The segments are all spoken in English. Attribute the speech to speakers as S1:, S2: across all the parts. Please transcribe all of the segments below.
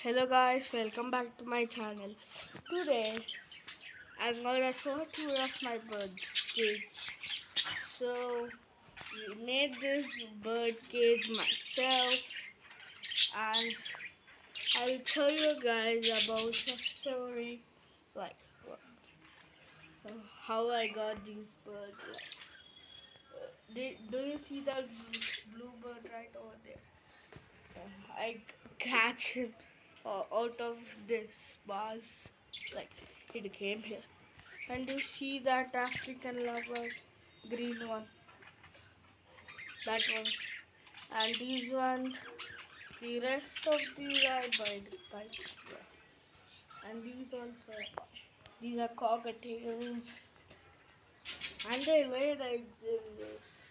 S1: Hello guys, welcome back to my channel. Today I'm gonna show a tour of my bird's cage. So we made this bird cage myself, and I'll tell you guys about the story, like how I got these birds. Do you see that blue bird right over there? I catch him out of this ball, like it came here. And you see that African lover, green one, that one, and these one, the rest of these are birds, guys. And these also, these are cockatiels, and they laid eggs in this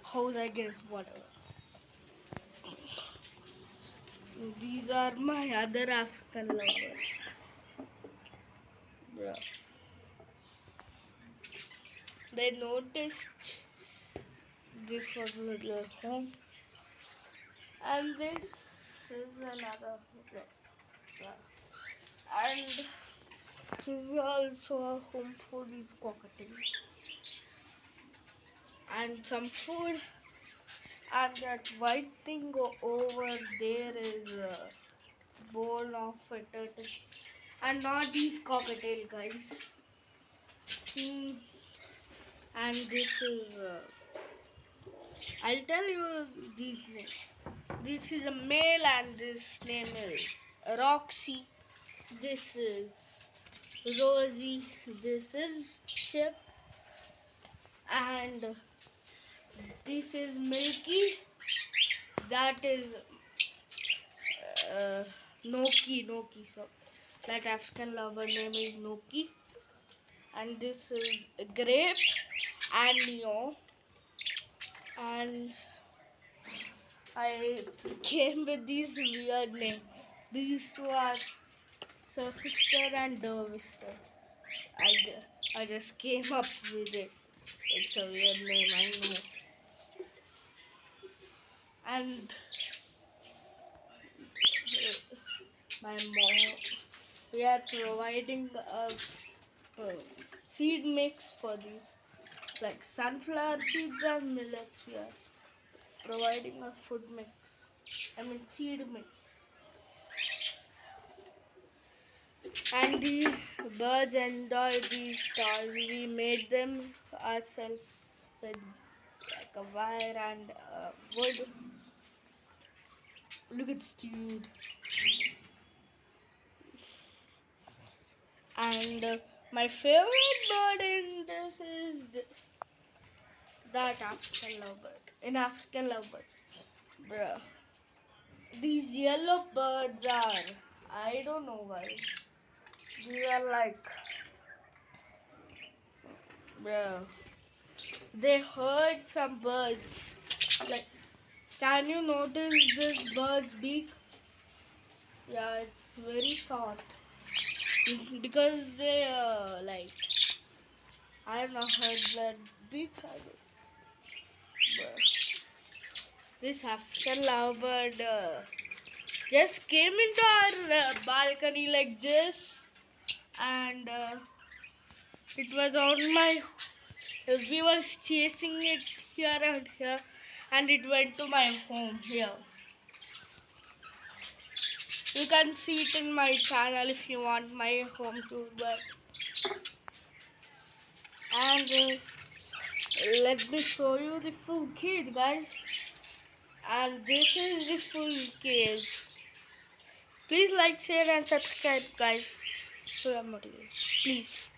S1: house, I guess, whatever. These are my other African lovers. Bro. They noticed this was a little home, and this is another home. And this is also a home for these cockatiels. And some food, and that white thing over there is a bowl of a turtle. And not these cockatiel, guys. And this is I'll tell you these names. This is a male and this name is Roxy. This is Rosie. This is Chip. And this is Milky. That is Noki. So that African lover name is Noki. And this is Grape and Neo. And I came with these weird names. These two are Surfister and Dervister. I just came up with it. It's a weird name, I know. And my mom, we are providing a seed mix for these, like sunflower seeds and millets. We are providing a food mix. Seed mix. And the birds enjoy these toys. We made them ourselves with like a wire and wood. Look at this dude. And my favorite bird in this is that African lovebird. In African lovebirds, bruh. These yellow birds are, I don't know why. These are like, bruh. They heard some birds. Like, can you notice this bird's beak? Yeah, it's very short. Because they like, I don't know, heard that beak. This African lovebird just came into our balcony like this, and it was on my. We was chasing it here and here, and it went to my home here. You can see it in my channel if you want my home tour. But and let me show you the full cage, guys. And this is the full cage. Please like, share, and subscribe, guys. So I'm motivated. Please.